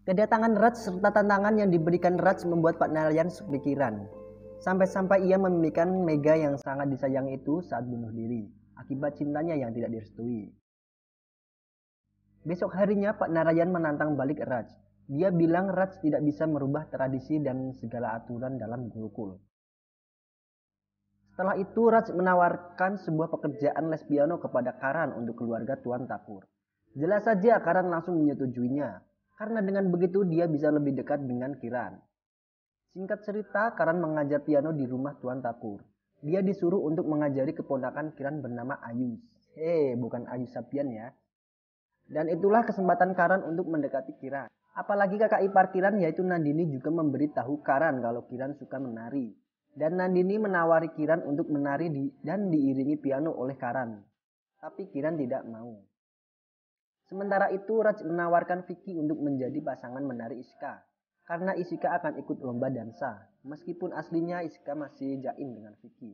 Kedatangan Raj serta tantangan yang diberikan Raj membuat Pak Narayan kepikiran. Sampai-sampai ia memimpikan Mega yang sangat disayangi itu saat bunuh diri akibat cintanya yang tidak direstui. Besok harinya Pak Narayan menantang balik Raj. Dia bilang Raj tidak bisa merubah tradisi dan segala aturan dalam Gurukul. Setelah itu Raj menawarkan sebuah pekerjaan les piano kepada Karan untuk keluarga Tuan Takur. Jelas saja Karan langsung menyetujuinya, karena dengan begitu dia bisa lebih dekat dengan Kiran. Singkat cerita, Karan mengajar piano di rumah Tuan Takur. Dia disuruh untuk mengajari keponakan Kiran bernama Ayus. Bukan Ayus Sapian ya. Dan itulah kesempatan Karan untuk mendekati Kiran. Apalagi kakak ipar Kiran yaitu Nandini juga memberitahu Karan kalau Kiran suka menari. Dan Nandini menawari Kiran untuk menari dan diiringi piano oleh Karan. Tapi Kiran tidak mau. Sementara itu Raj menawarkan Vicky untuk menjadi pasangan menari Iska. Karena Iska akan ikut lomba dansa. Meskipun aslinya Iska masih jaim dengan Vicky.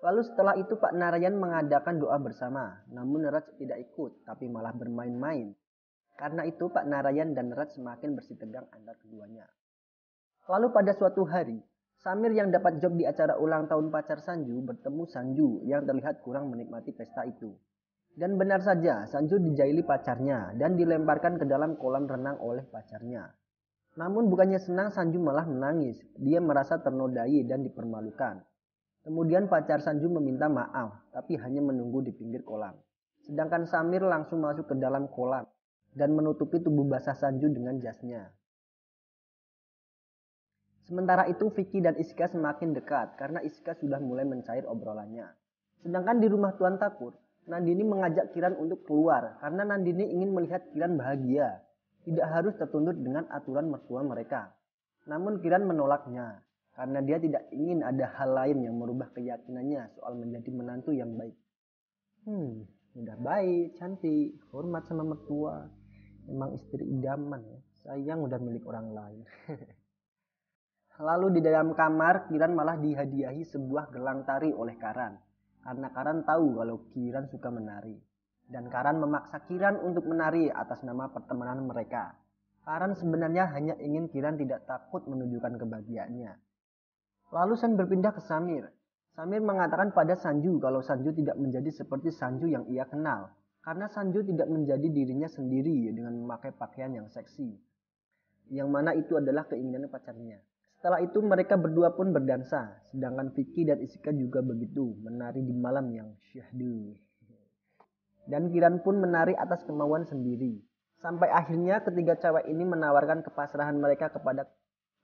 Lalu setelah itu Pak Narayan mengadakan doa bersama. Namun Raj tidak ikut tapi malah bermain-main. Karena itu Pak Narayan dan Raj semakin bersitegang antar keduanya. Lalu pada suatu hari, Samir yang dapat job di acara ulang tahun pacar Sanju bertemu Sanju yang terlihat kurang menikmati pesta itu. Dan benar saja, Sanju dijaili pacarnya dan dilemparkan ke dalam kolam renang oleh pacarnya. Namun bukannya senang, Sanju malah menangis. Dia merasa ternodai dan dipermalukan. Kemudian pacar Sanju meminta maaf, tapi hanya menunggu di pinggir kolam. Sedangkan Samir langsung masuk ke dalam kolam dan menutupi tubuh basah Sanju dengan jasnya. Sementara itu Vicky dan Iska semakin dekat karena Iska sudah mulai mencair obrolannya. Sedangkan di rumah Tuan Takur, Nandini mengajak Kiran untuk keluar karena Nandini ingin melihat Kiran bahagia. Tidak harus tertunduk dengan aturan mertua mereka. Namun Kiran menolaknya karena dia tidak ingin ada hal lain yang merubah keyakinannya soal menjadi menantu yang baik. Udah baik, cantik, hormat sama mertua. Emang istri idaman ya. Sayang udah milik orang lain. Lalu di dalam kamar, Kiran malah dihadiahi sebuah gelang tari oleh Karan. Karena Karan tahu kalau Kiran suka menari. Dan Karan memaksa Kiran untuk menari atas nama pertemanan mereka. Karan sebenarnya hanya ingin Kiran tidak takut menunjukkan kebahagiaannya. Lalu San berpindah ke Samir. Samir mengatakan pada Sanju kalau Sanju tidak menjadi seperti Sanju yang ia kenal. Karena Sanju tidak menjadi dirinya sendiri dengan memakai pakaian yang seksi. Yang mana itu adalah keinginan pacarnya. Setelah itu mereka berdua pun berdansa. Sedangkan Vicky dan Iska juga begitu, menari di malam yang syahdu. Dan Kiran pun menari atas kemauan sendiri. Sampai akhirnya ketiga cewek ini menawarkan kepasrahan mereka kepada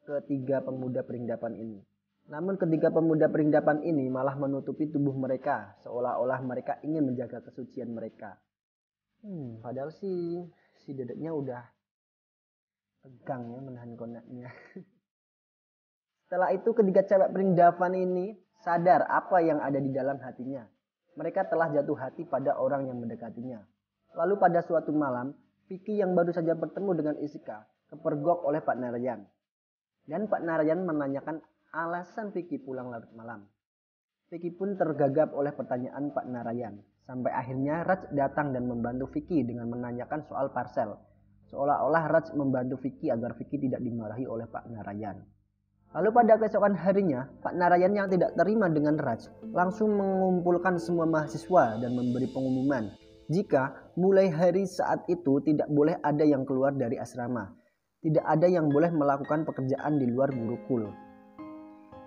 ketiga pemuda peringdapan ini. Namun ketiga pemuda peringdapan ini malah menutupi tubuh mereka. Seolah-olah mereka ingin menjaga kesucian mereka. Padahal si dedeknya udah tegang ya menahan konaknya. Setelah itu ketiga cewek peringdapan ini sadar apa yang ada di dalam hatinya. Mereka telah jatuh hati pada orang yang mendekatinya. Lalu pada suatu malam, Vicky yang baru saja bertemu dengan Iska kepergok oleh Pak Narayan. Dan Pak Narayan menanyakan alasan Vicky pulang larut malam. Vicky pun tergagap oleh pertanyaan Pak Narayan. Sampai akhirnya Raj datang dan membantu Vicky dengan menanyakan soal parcel. Seolah-olah Raj membantu Vicky agar Vicky tidak dimarahi oleh Pak Narayan. Lalu pada keesokan harinya, Pak Narayan yang tidak terima dengan Raj langsung mengumpulkan semua mahasiswa dan memberi pengumuman jika mulai hari saat itu tidak boleh ada yang keluar dari asrama. Tidak ada yang boleh melakukan pekerjaan di luar Gurukul.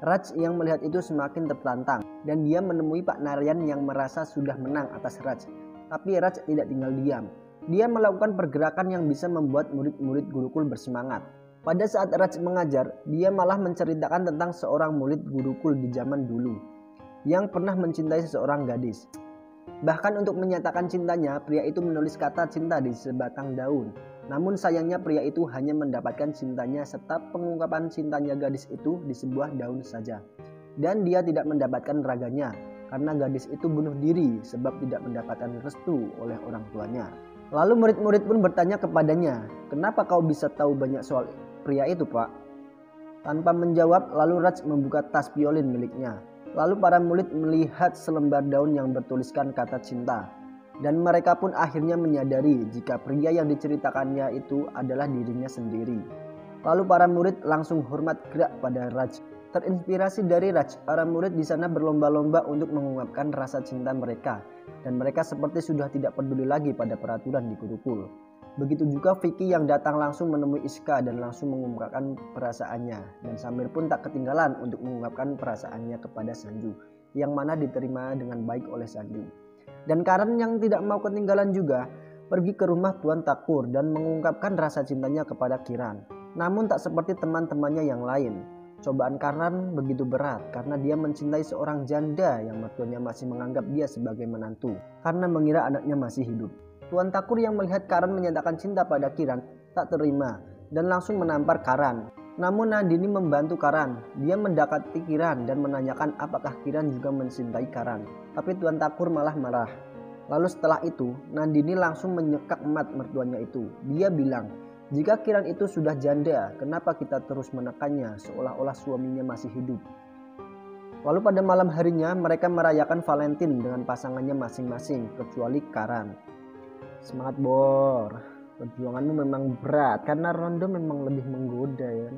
Raj yang melihat itu semakin tertantang dan dia menemui Pak Narayan yang merasa sudah menang atas Raj. Tapi Raj tidak tinggal diam. Dia melakukan pergerakan yang bisa membuat murid-murid Gurukul bersemangat. Pada saat Raj mengajar, dia malah menceritakan tentang seorang murid Gurukul di zaman dulu yang pernah mencintai seseorang gadis. Bahkan untuk menyatakan cintanya, pria itu menulis kata cinta di sebatang daun. Namun sayangnya pria itu hanya mendapatkan cintanya serta pengungkapan cintanya gadis itu di sebuah daun saja. Dan dia tidak mendapatkan raganya karena gadis itu bunuh diri sebab tidak mendapatkan restu oleh orang tuanya. Lalu murid-murid pun bertanya kepadanya, "Kenapa kau bisa tahu banyak soal pria itu, Pak?" Tanpa menjawab, lalu Raj membuka tas violin miliknya. Lalu para murid melihat selembar daun yang bertuliskan kata cinta. Dan mereka pun akhirnya menyadari jika pria yang diceritakannya itu adalah dirinya sendiri. Lalu para murid langsung hormat gerak pada Raj. Terinspirasi dari Raj, para murid di sana berlomba-lomba untuk mengungkapkan rasa cinta mereka. Dan mereka seperti sudah tidak peduli lagi pada peraturan di Gurukul. Begitu juga Vicky yang datang langsung menemui Iska dan langsung mengungkapkan perasaannya. Dan Samir pun tak ketinggalan untuk mengungkapkan perasaannya kepada Sanju, yang mana diterima dengan baik oleh Sanju. Dan Karan yang tidak mau ketinggalan juga pergi ke rumah Tuan Takur dan mengungkapkan rasa cintanya kepada Kiran. Namun tak seperti teman-temannya yang lain. Cobaan Karan begitu berat karena dia mencintai seorang janda yang mertuanya masih menganggap dia sebagai menantu karena mengira anaknya masih hidup. Tuan Takur yang melihat Karan menyatakan cinta pada Kiran tak terima dan langsung menampar Karan. Namun Nandini membantu Karan. Dia mendekati Kiran dan menanyakan apakah Kiran juga mencintai Karan. Tapi Tuan Takur malah marah. Lalu setelah itu Nandini langsung menyekak emat mertuanya itu. Dia bilang, jika Kiran itu sudah janda, kenapa kita terus menekannya seolah-olah suaminya masih hidup. Lalu pada malam harinya mereka merayakan Valentine dengan pasangannya masing-masing kecuali Karan. Semangat Bor, perjuanganmu memang berat karena Rondo memang lebih menggoda ya.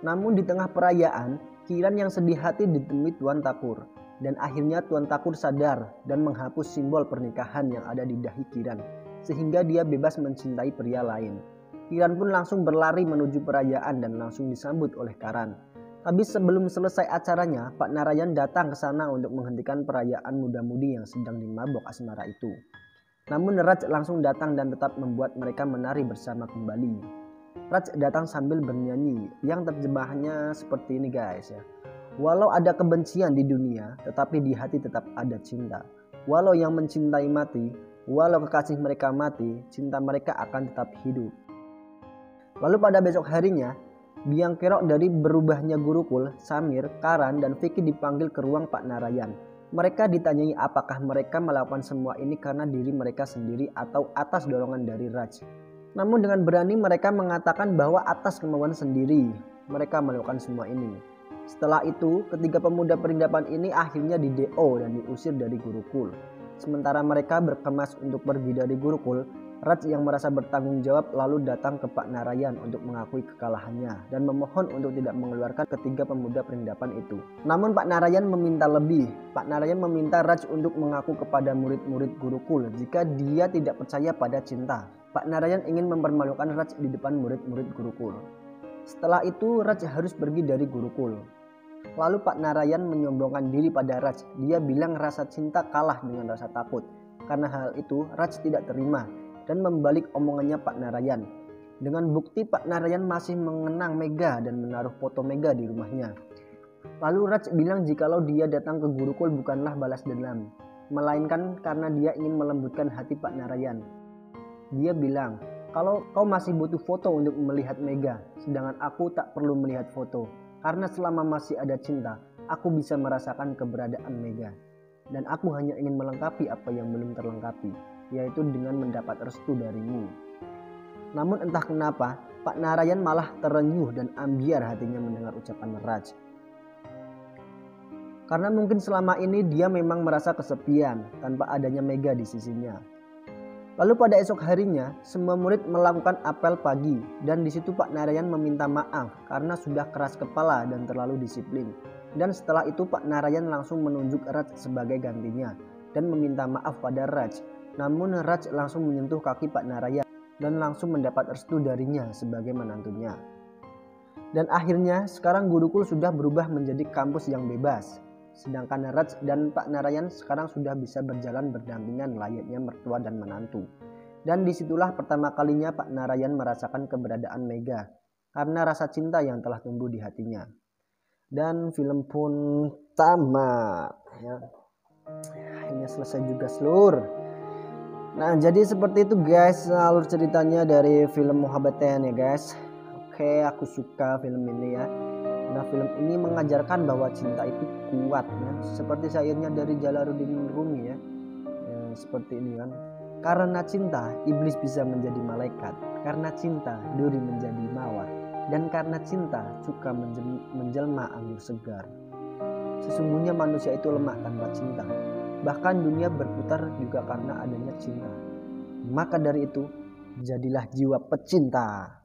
Namun di tengah perayaan, Kiran yang sedih hati ditemui Tuan Takur. Dan akhirnya Tuan Takur sadar dan menghapus simbol pernikahan yang ada di dahi Kiran. Sehingga dia bebas mencintai pria lain. Kiran pun langsung berlari menuju perayaan dan langsung disambut oleh Karan. Tapi sebelum selesai acaranya, Pak Narayan datang ke sana untuk menghentikan perayaan muda-mudi yang sedang dimabok asmara itu. Namun Raj langsung datang dan tetap membuat mereka menari bersama kembali. Raj datang sambil bernyanyi yang terjemahnya seperti ini guys ya. Walau ada kebencian di dunia, tetapi di hati tetap ada cinta. Walau yang mencintai mati, walau kekasih mereka mati, cinta mereka akan tetap hidup. Lalu pada besok harinya, biang kerok dari berubahnya Gurukul, Samir, Karan, dan Vicky dipanggil ke ruang Pak Narayan. Mereka ditanyai apakah mereka melakukan semua ini karena diri mereka sendiri atau atas dorongan dari Raj. Namun dengan berani mereka mengatakan bahwa atas kemauan sendiri mereka melakukan semua ini. Setelah itu, ketiga pemuda perindapan ini akhirnya di-DO dan diusir dari Gurukul. Sementara mereka berkemas untuk pergi dari Gurukul, Raj yang merasa bertanggung jawab lalu datang ke Pak Narayan untuk mengakui kekalahannya dan memohon untuk tidak mengeluarkan ketiga pemuda perindapan itu. Namun Pak Narayan meminta lebih. Pak Narayan meminta Raj untuk mengaku kepada murid-murid Gurukul jika dia tidak percaya pada cinta. Pak Narayan ingin mempermalukan Raj di depan murid-murid Gurukul. Setelah itu Raj harus pergi dari Gurukul. Lalu Pak Narayan menyombongkan diri pada Raj. Dia bilang rasa cinta kalah dengan rasa takut. Karena hal itu Raj tidak terima dan membalik omongannya Pak Narayan. Dengan bukti Pak Narayan masih mengenang Mega dan menaruh foto Mega di rumahnya. Lalu Raj bilang jikalau dia datang ke Gurukul bukanlah balas dendam, melainkan karena dia ingin melembutkan hati Pak Narayan. Dia bilang, kalau kau masih butuh foto untuk melihat Mega, sedangkan aku tak perlu melihat foto. Karena selama masih ada cinta, aku bisa merasakan keberadaan Mega. Dan aku hanya ingin melengkapi apa yang belum terlengkapi, yaitu dengan mendapat restu darimu. Namun entah kenapa, Pak Narayan malah terenyuh dan ambiar hatinya mendengar ucapan Raj. Karena mungkin selama ini dia memang merasa kesepian tanpa adanya Mega di sisinya. Lalu pada esok harinya, semua murid melakukan apel pagi dan di situ Pak Narayan meminta maaf karena sudah keras kepala dan terlalu disiplin. Dan setelah itu Pak Narayan langsung menunjuk Raj sebagai gantinya dan meminta maaf pada Raj. Namun Raj langsung menyentuh kaki Pak Narayan dan langsung mendapat restu darinya sebagai menantunya. Dan akhirnya sekarang Gurukul sudah berubah menjadi kampus yang bebas. Sedangkan Raj dan Pak Narayan sekarang sudah bisa berjalan berdampingan layaknya mertua dan menantu. Dan disitulah pertama kalinya Pak Narayan merasakan keberadaan Mega karena rasa cinta yang telah tumbuh di hatinya. Dan film pun tamat ya. Akhirnya selesai juga seluruh. Nah jadi seperti itu guys alur ceritanya dari film Mohabbatein ya guys. Oke aku suka film ini ya. Nah film ini mengajarkan bahwa cinta itu kuat ya. Seperti syairnya dari Jalaluddin Rumi ya. Seperti ini kan. Karena cinta iblis bisa menjadi malaikat. Karena cinta duri menjadi mawar. Dan karena cinta cuka menjelma anggur segar. Sesungguhnya manusia itu lemah tanpa cinta. Bahkan dunia berputar juga karena adanya cinta. Maka dari itu, jadilah jiwa pecinta.